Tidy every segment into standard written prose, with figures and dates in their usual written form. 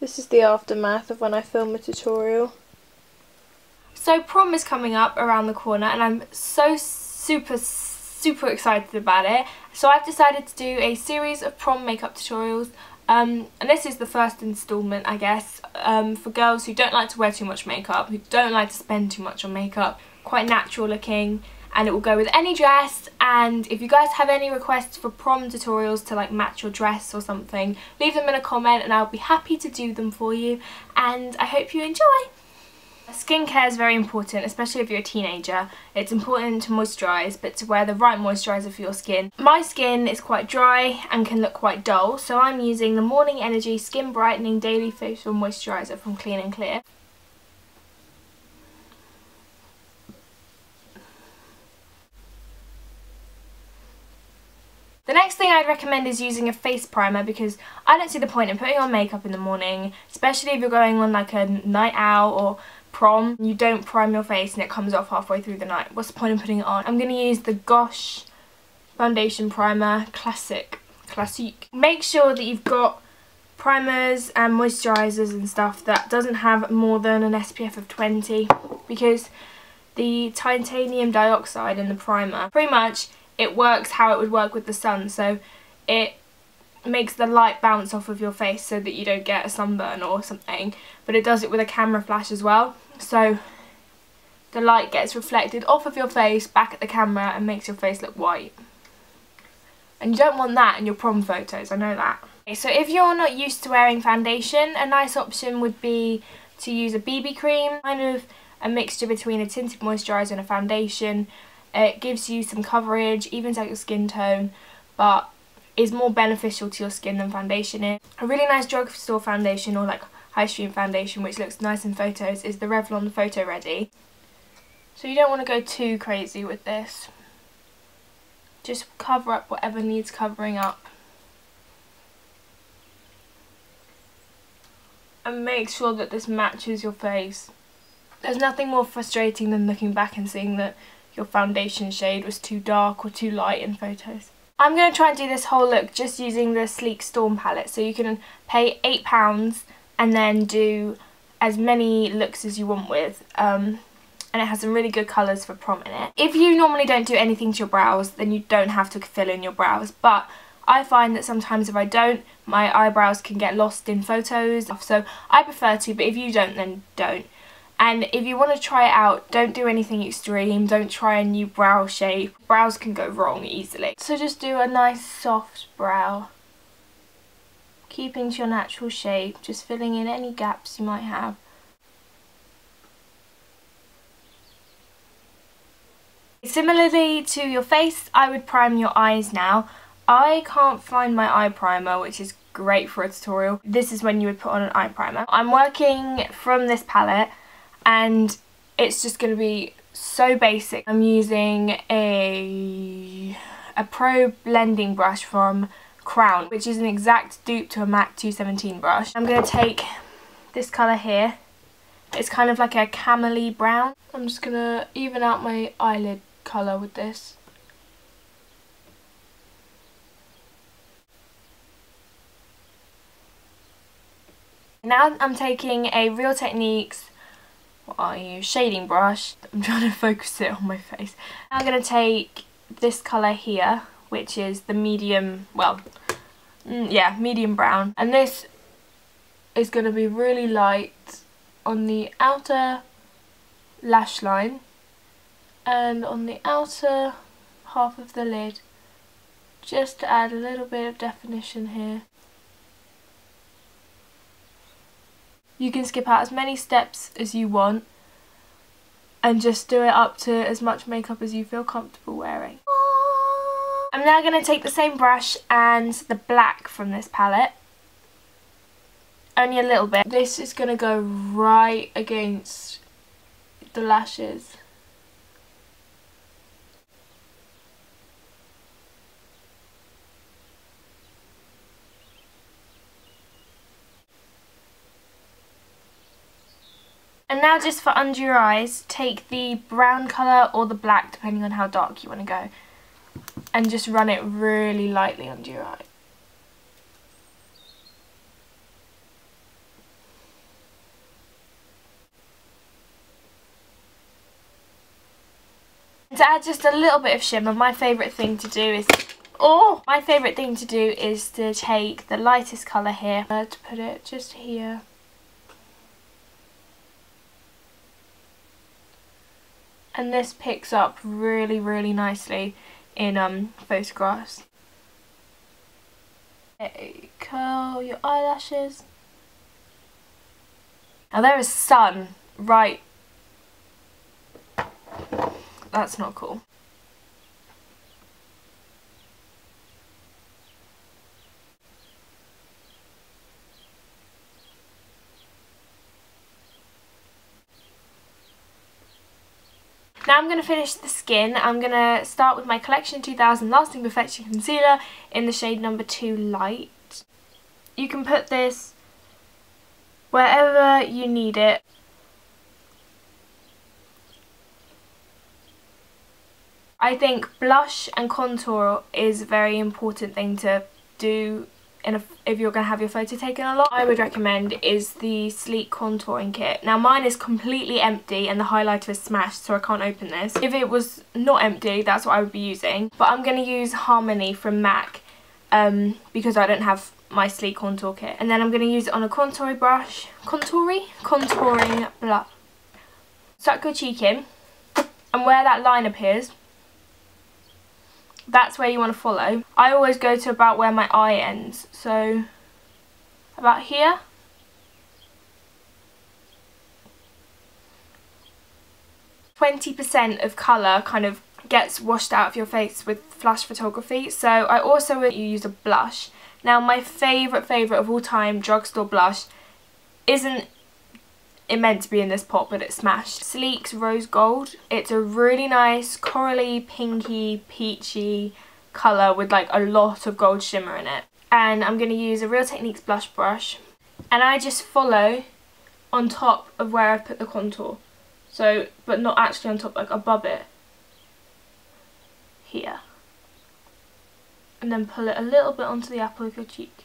This is the aftermath of when I filmed a tutorial. So prom is coming up around the corner and I'm so super excited about it. So I've decided to do a series of prom makeup tutorials. And this is the first installment, I guess, for girls who don't like to wear too much makeup, who don't like to spend too much on makeup, quite natural looking, and it will go with any dress. And if you guys have any requests for prom tutorials to like match your dress or something, leave them in a comment and I'll be happy to do them for you, and I hope you enjoy. Skincare is very important, especially if you're a teenager. It's important to moisturise, but to wear the right moisturiser for your skin. My skin is quite dry and can look quite dull, so I'm using the Morning Energy Skin Brightening Daily Facial Moisturiser from Clean & Clear. The next thing I'd recommend is using a face primer, because I don't see the point in putting on makeup in the morning, especially if you're going on like a night out or prom. You don't prime your face and it comes off halfway through the night. What's the point in putting it on? I'm going to use the Gosh Foundation Primer Classique. Make sure that you've got primers and moisturisers and stuff that doesn't have more than an SPF of 20, because the titanium dioxide in the primer, pretty much it works how it would work with the sun, so it makes the light bounce off of your face so that you don't get a sunburn or something, but it does it with a camera flash as well, so the light gets reflected off of your face back at the camera and makes your face look white. And you don't want that in your prom photos, I know that. Okay, so if you're not used to wearing foundation, a nice option would be to use a BB cream, kind of a mixture between a tinted moisturiser and a foundation. It gives you some coverage, evens out your skin tone, but is more beneficial to your skin than foundation is. A really nice drugstore foundation, or like high street foundation, which looks nice in photos, is the Revlon Photo Ready. So you don't want to go too crazy with this. Just cover up whatever needs covering up. And make sure that this matches your face. There's nothing more frustrating than looking back and seeing that your foundation shade was too dark or too light in photos. I'm going to try and do this whole look just using the Sleek Storm palette, so you can pay £8 and then do as many looks as you want with, and it has some really good colours for prom in it. If you normally don't do anything to your brows, then you don't have to fill in your brows, but I find that sometimes if I don't, my eyebrows can get lost in photos, so I prefer to, but if you don't, then don't. And if you want to try it out, don't do anything extreme, don't try a new brow shape. Brows can go wrong easily. So just do a nice soft brow, keeping to your natural shape, just filling in any gaps you might have. Similarly to your face, I would prime your eyes now. I can't find my eye primer, which is great for a tutorial. This is when you would put on an eye primer. I'm working from this palette, and it's just going to be so basic. I'm using a Pro blending brush from Crown, which is an exact dupe to a MAC 217 brush. I'm going to take this colour here. It's kind of like a camely brown. I'm just going to even out my eyelid colour with this. Now I'm taking a Real Techniques shading brush. I'm trying to focus it on my face. I'm going to take this colour here, which is the medium, well, yeah, medium brown. And this is going to be really light on the outer lash line and on the outer half of the lid, just to add a little bit of definition here. You can skip out as many steps as you want and just do it up to as much makeup as you feel comfortable wearing. I'm now going to take the same brush and the black from this palette, only a little bit. This is going to go right against the lashes. And now just for under your eyes, take the brown colour or the black, depending on how dark you want to go, and just run it really lightly under your eye. To add just a little bit of shimmer, my favourite thing to do is to take the lightest colour here, to put it just here. And this picks up really, really nicely in photographs. Curl your eyelashes. Now there is sun right. That's not cool. Now I'm going to finish the skin. I'm going to start with my Collection 2000 Lasting Perfection Concealer in the shade number 2 Light. You can put this wherever you need it. I think blush and contour is a very important thing to do if you're going to have your photo taken a lot. I would recommend is the Sleek Contouring Kit. Now mine is completely empty and the highlighter is smashed, so I can't open this. If it was not empty, that's what I would be using. But I'm going to use Harmony from MAC because I don't have my Sleek Contour Kit. And then I'm going to use it on a contouring brush. Contouring blush. Suck your cheek in, and where that line appears, that's where you want to follow. I always go to about where my eye ends, so about here. .20% of colour kind of gets washed out of your face with flash photography, so I also use a blush. Now my favourite of all time drugstore blush isn't meant to be in this pot, but it's smashed. Sleek's Rose Gold. It's a really nice corally, pinky, peachy colour with like a lot of gold shimmer in it. And I'm going to use a Real Techniques blush brush, and I just follow on top of where I've put the contour. So, but not actually on top, like above it. Here. And then pull it a little bit onto the apple of your cheek.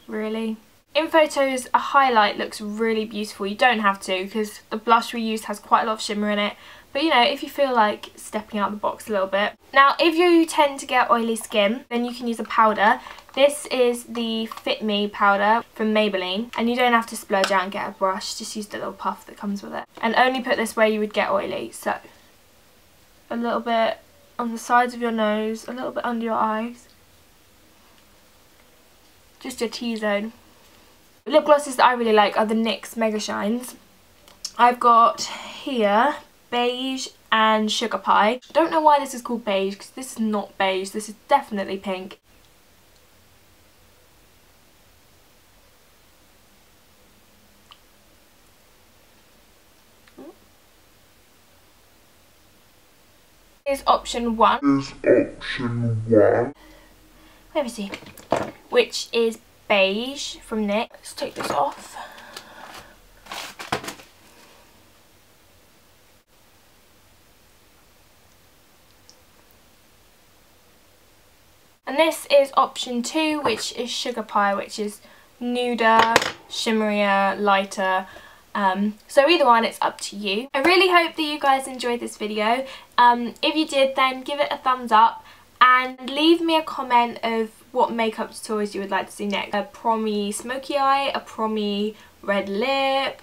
Really? In photos, a highlight looks really beautiful. You don't have to, because the blush we used has quite a lot of shimmer in it. But you know, if you feel like stepping out of the box a little bit. Now, if you tend to get oily skin, then you can use a powder. This is the Fit Me powder from Maybelline. And you don't have to splurge out and get a brush, just use the little puff that comes with it. And only put this where you would get oily. So, a little bit on the sides of your nose, a little bit under your eyes. Just your T-zone. Lip glosses that I really like are the NYX Mega Shines. I've got here Beige and Sugar Pie. I don't know why this is called beige, because this is not beige, this is definitely pink. Here's option 1. Where is he? Which is beige from NYX. Let's take this off. And this is option 2, which is Sugar Pie, which is nuder, shimmerier, lighter. So either one, it's up to you. I really hope that you guys enjoyed this video. If you did, then give it a thumbs up and leave me a comment of what makeup tutorials you would like to see next. A promy smoky eye, a promy red lip,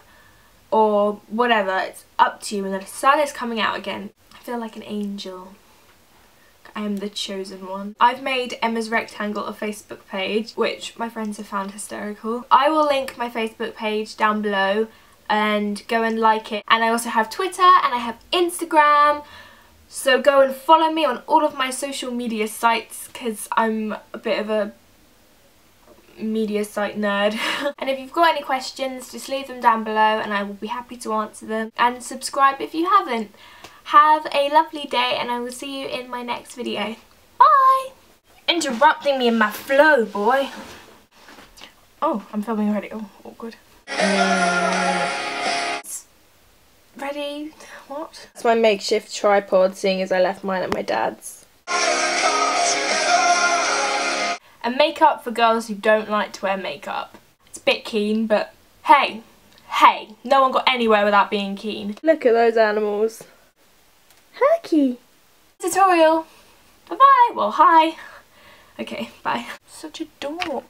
or whatever. It's up to you. And the sun is coming out again. I feel like an angel. I am the chosen one. I've made Emma's Rectangle a Facebook page, which my friends have found hysterical. I will link my Facebook page down below and go and like it. And I also have Twitter and I have Instagram. So go and follow me on all of my social media sites, because I'm a bit of a media site nerd. And if you've got any questions, just leave them down below and I will be happy to answer them. And subscribe if you haven't. Have a lovely day and I will see you in my next video. Bye! Interrupting me in my flow, boy. Oh, I'm filming already. Oh, awkward. Ready? What? It's my makeshift tripod, seeing as I left mine at my dad's. And makeup for girls who don't like to wear makeup. It's a bit keen, but hey, no one got anywhere without being keen. Look at those animals. Herky. Tutorial. Bye bye. Well, hi. Okay, bye. Such a dork.